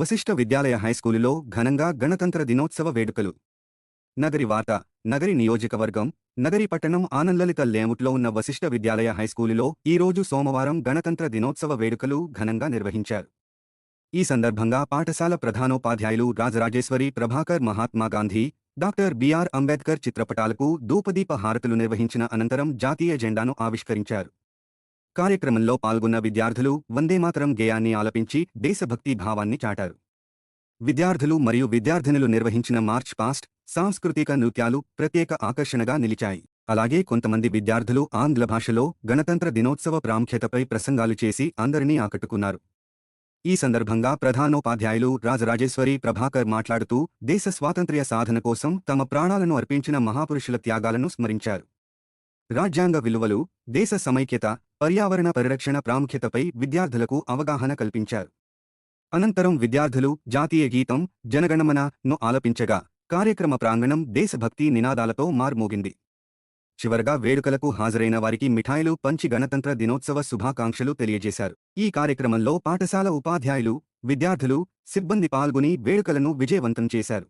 వశిష్ఠ విద్యాలయ హైస్కూలులో ఘనంగా గణతంత్ర దినోత్సవ వేడుకలు. నగరి వార్త. నగరి నియోజకవర్గం నగరి పట్టణం ఆనందలలిత లేఅవుట్లో ఉన్న వశిష్ఠ విద్యాలయ హైస్కూలులో ఈరోజు సోమవారం గణతంత్ర దినోత్సవ వేడుకలు ఘనంగా నిర్వహించారు. ఈ సందర్భంగా పాఠశాల ప్రధానోపాధ్యాయులు రాజరాజేశ్వరి ప్రభాకర్ మహాత్మాగాంధీ, డాక్టర్ బిఆర్ అంబేద్కర్ చిత్రపటాలకు ధూపదీప హారతులు నిర్వహించిన అనంతరం జాతీయ జెండాను ఆవిష్కరించారు. కార్యక్రమంలో పాల్గొన్న విద్యార్థులు వందేమాతరం గేయాన్ని ఆలపించి దేశభక్తి భావాన్ని చాటారు. విద్యార్థులు మరియు విద్యార్థినులు నిర్వహించిన మార్చ్ పాస్ట్, సాంస్కృతిక నృత్యాలు ప్రత్యేక ఆకర్షణగా నిలిచాయి. అలాగే కొంతమంది విద్యార్థులు ఆంగ్ల భాషలో గణతంత్ర దినోత్సవ ప్రాముఖ్యతపై ప్రసంగాలు చేసి అందరినీ ఆకట్టుకున్నారు. ఈ సందర్భంగా ప్రధానోపాధ్యాయులు రాజరాజేశ్వరి ప్రభాకర్ మాట్లాడుతూ దేశ స్వాతంత్ర్య సాధన కోసం తమ ప్రాణాలను అర్పించిన మహాపురుషుల త్యాగాలను స్మరించారు. రాజ్యాంగ విలువలు, దేశ సమైక్యత, పర్యావరణ పరిరక్షణ ప్రాముఖ్యతపై విద్యార్థులకు అవగాహన కల్పించారు. అనంతరం విద్యార్థులు జాతీయ గీతం జనగణమన ను ఆలపించగా కార్యక్రమ ప్రాంగణం దేశభక్తి నినాదాలతో మార్మోగింది. చివరగా వేడుకలకు హాజరైన వారికి మిఠాయిలు పంచి గణతంత్ర దినోత్సవ శుభాకాంక్షలు తెలియజేశారు. ఈ కార్యక్రమంలో పాఠశాల ఉపాధ్యాయులు, విద్యార్థులు, సిబ్బంది పాల్గొని వేడుకలను విజయవంతం చేశారు.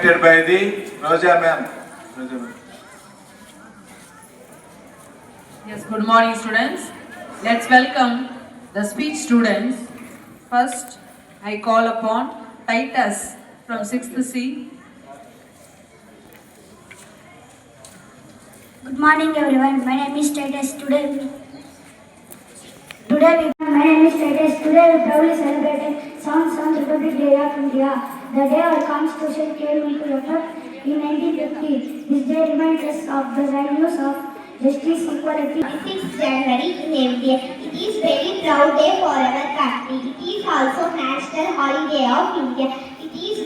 conducted by the Roja ma'am. Yes, good morning students. Let's welcome the speech students. First, I call upon Titus from 6th C. Good morning everyone. My name is Titus. My name is Titus. Today we proudly celebrated 7th Republic Day of India. The day our Constitution came into effect in 1950. This day reminds us of the values of justice, equality. 26th January in India. It is very proud day for our country. It is also national holiday of India. It is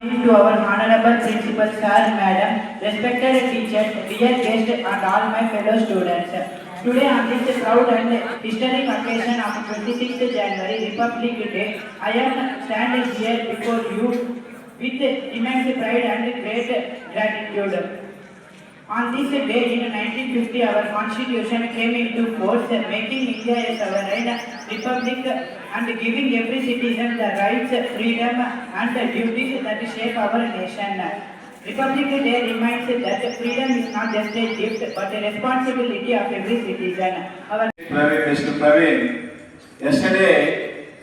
To our honorable principal sir, madam, respected teachers, dear guests and all my fellow students. Today on this proud and historic occasion of 26th January Republic Day, I am standing here before you with immense pride and great gratitude. On this day in 1950, our constitution came into force, making India a sovereign republic and giving every citizen the rights, freedom and duties that shape our nation. Republic Day reminds that freedom is not just a gift but a responsibility of every citizen. Mr. Praveen, yesterday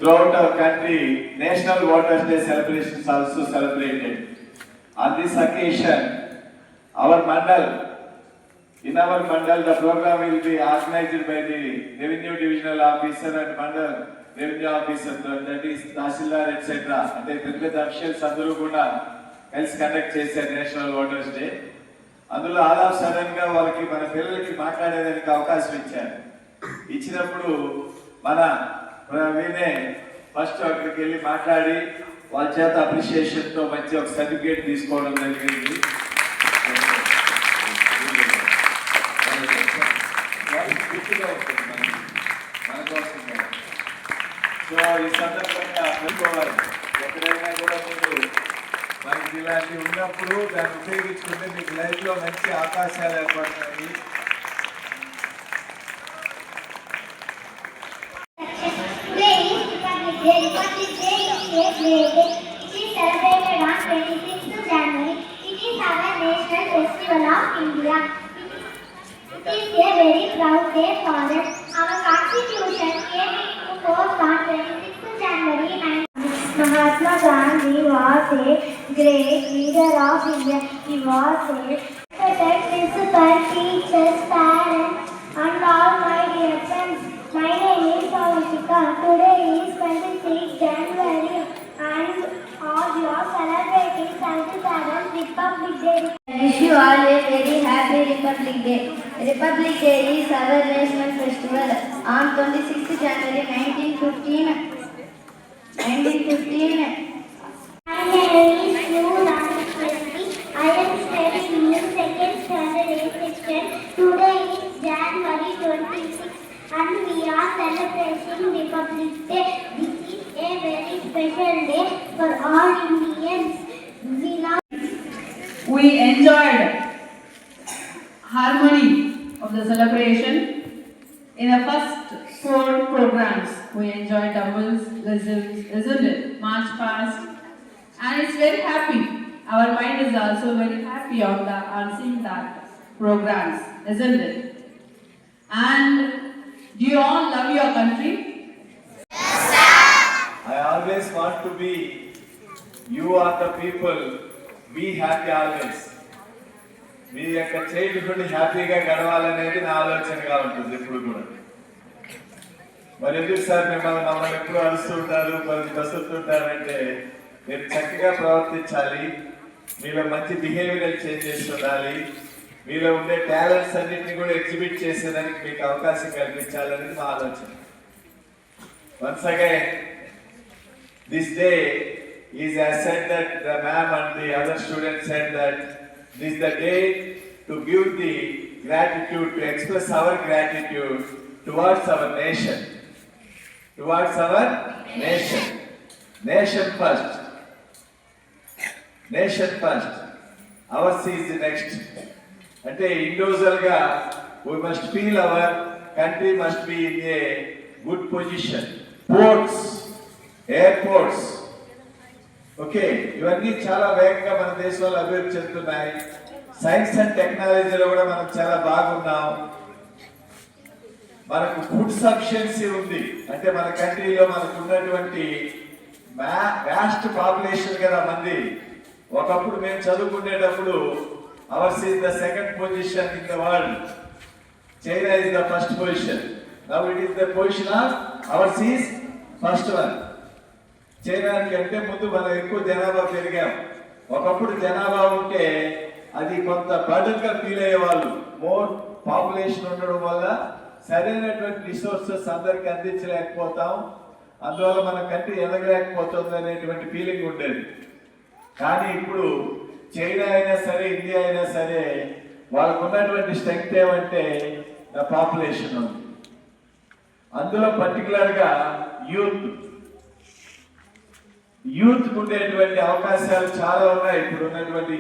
throughout our country, National Waters Day celebrations also celebrated. On this occasion, in our mandal, the program will be organized by the Revenue Divisional Officer and Mandal Revenue Officer, that is Tahsildar, etc. And the officials అందరూ కూడా కలిసి conduct చేశారు national waters day. అందులో all of sudden గా వాళ్ళకి మన పిల్లలకి మాట్లాడేదానికి అవకాశం ఇచ్చారు. ఇచ్చినప్పుడు మన వీనే ఫస్ట్ అక్కడికి వెళ్ళి మాట్లాడి వాళ్ళ చేత అప్రిషియేషన్ తో మంచి ఒక సర్టిఫికేట్ తీసుకోవడం జరిగింది. మన కోసం సో ఈ సందర్భంగా పెట్టుకోవాలి. ఎక్కడైనా కూడా మీరు మనకి ఇలాంటివి ఉన్నప్పుడు దాన్ని ఉపయోగించుకుంటే మీకు లైఫ్ లో మంచి అవకాశాలు ఏర్పడతాయి. Today is Republic Day. Republic Day is a great day. It is celebrated on 26th January. It is our national festival of India. It is a very proud day for us. Our constitution came into force on 26th January 19. Mahatma Gandhi was a great leader of India. He was a respected principal, teachers, parents, and all my dear friends. My name is Pavashika. Today is 26th January and all you are celebrating 77th Republic Day. I wish you all a very happy Republic Day. Republic Day is our national festival on 26th January 1915. My name is Nurani Presti. I am studying in second standard A section. Today is January 26th and we are celebrating Republic Day. This is a very special day for all Indians. We enjoyed harmony of the celebration. In the first 4 programs, we enjoyed doubles, whistles, isn't it? March past, and it's very happy. Our mind is also very happy on seeing that programs, isn't it? And do you all love your country? Yes, sir. I always want to be, you are the people, be happy always. మీ యొక్క childhood హ్యాపీగా గడవాలనేది నా ఆలోచనగా ఉంటుంది ఎప్పుడు కూడా. మరి ఎందుకు sir మమ్మల్ని ఎప్పుడు అరుస్తుంటారు, కసురుతుంటారంటే మీరు చక్కగా ప్రవర్తించాలి, మీలో మంచి బిహేవియరల్ చేంజెస్ ఉండాలి, మీలో ఉండే టాలెంట్స్ అన్నింటినీ కూడా ఎగ్జిబిట్ చేసేదానికి మీకు అవకాశం కల్పించాలనేది మా ఆలోచన. Once again this day is as said that the ma'am and the other students said that this is the day to give the gratitude, to express our gratitude towards our nation. Towards our nation. Nation first. Nation first. Ours is the next. అంటే individual గా we must feel our country must be in a good position. Ports, airports, okay, ఇవన్నీ చాలా వేగంగా మన దేశంలో అభివృద్ధి చెందుతున్నాయి. Science and టెక్నాలజీలో కూడా మనం చాలా బాగున్నాం. మనకు ఫుడ్ సఫిషియన్సీ ఉంది. అంటే మన కంట్రీలో మనకు ఉన్నటువంటి వ్యాస్ట్ పాపులేషన్ కదా మంది. ఒకప్పుడు మేము చదువుకునేటప్పుడు hours is the second position in the world, China is the first position. Now it is the position of hours is first one. China కంటే ముందు మనం ఎక్కువ జనాభా పెరిగాం. ఒకప్పుడు జనాభా ఉంటే అది కొంత బర్డన్ గా ఫీల్ అయ్యేవాళ్ళు. మోర్ పాపులేషన్ ఉండడం వల్ల సరైనటువంటి రిసోర్సెస్ అందరికి అందించలేకపోతాం, అందువల్ల మన కంట్రీ ఎదగలేకపోతుంది అనేటువంటి ఫీలింగ్ ఉండేది. కానీ ఇప్పుడు చైనా అయినా సరే, ఇండియా అయినా సరే, వాళ్ళకు ఉన్నటువంటి స్ట్రెంగ్త్ ఏమంటే ద పాపులేషన్ ఉంది. అందులో పర్టికులర్ గా యూత్ ఉండేటువంటి అవకాశాలు చాలా ఉన్నాయి. ఇప్పుడు ఉన్నటువంటి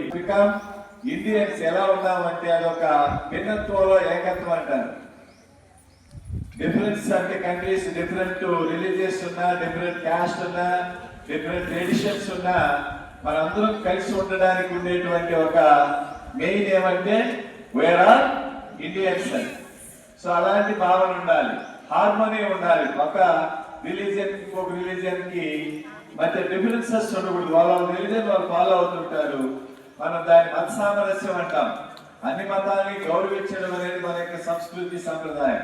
ఇండియన్స్ ఎలా ఉన్నామంటే అదొక భిన్నత్వంలో ఏకత్వం అంటారు. డిఫరెన్స్ అంటే కంట్రీస్ డిఫరెంట్ రిలీజియస్ ఉన్నా, డిఫరెంట్ క్యాస్ట్ ఉన్నా, డిఫరెంట్ ట్రెడిషన్స్ ఉన్నా, మనందరం కలిసి ఉండడానికి ఉండేటువంటి ఒక మెయిన్ ఏమంటే వేర్ ఆర్ ఇండియన్స్ అని. సో అలాంటి భావన ఉండాలి, హార్మోనీ ఉండాలి. ఒక రిలీజియన్ ఇంకొక రిలీజియన్ కి మధ్య డిఫరెన్సెస్ ఉండకూడదు. వాళ్ళ రిలీజియన్ వాళ్ళు ఫాలో అవుతుంటారు, మనం దాన్ని మత సామరస్యం అంటాం. అన్ని మతాలని గౌరవించడం అనేది మన యొక్క సంస్కృతి సంప్రదాయం.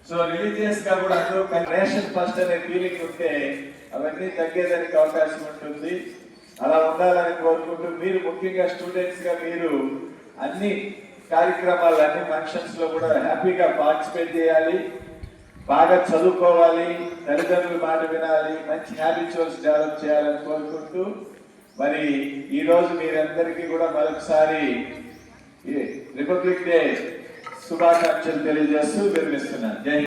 సో రిలీజియస్ గా కూడా అందరూ నేషన్ ఫస్ట్ అనే ఫీలింగ్ ఉంటే అవన్నీ తగ్గేదానికి అవకాశం ఉంటుంది. అలా ఉండాలని కోరుకుంటూ మీరు ముఖ్యంగా స్టూడెంట్స్ గా మీరు అన్ని కార్యక్రమాలు, అన్ని ఫంక్షన్స్ లో కూడా హ్యాపీగా పార్టిసిపేట్ చేయాలి, బాగా చదువుకోవాలి, తల్లిదండ్రుల మాట వినాలి, మంచి హ్యాబిచువల్స్ డెవలప్ చేయాలని కోరుకుంటూ మరి ఈ రోజు మీరందరికీ కూడా మరొకసారి రిపబ్లిక్ డే శుభాకాంక్షలు తెలియజేస్తూ విరమిస్తున్నాను. జై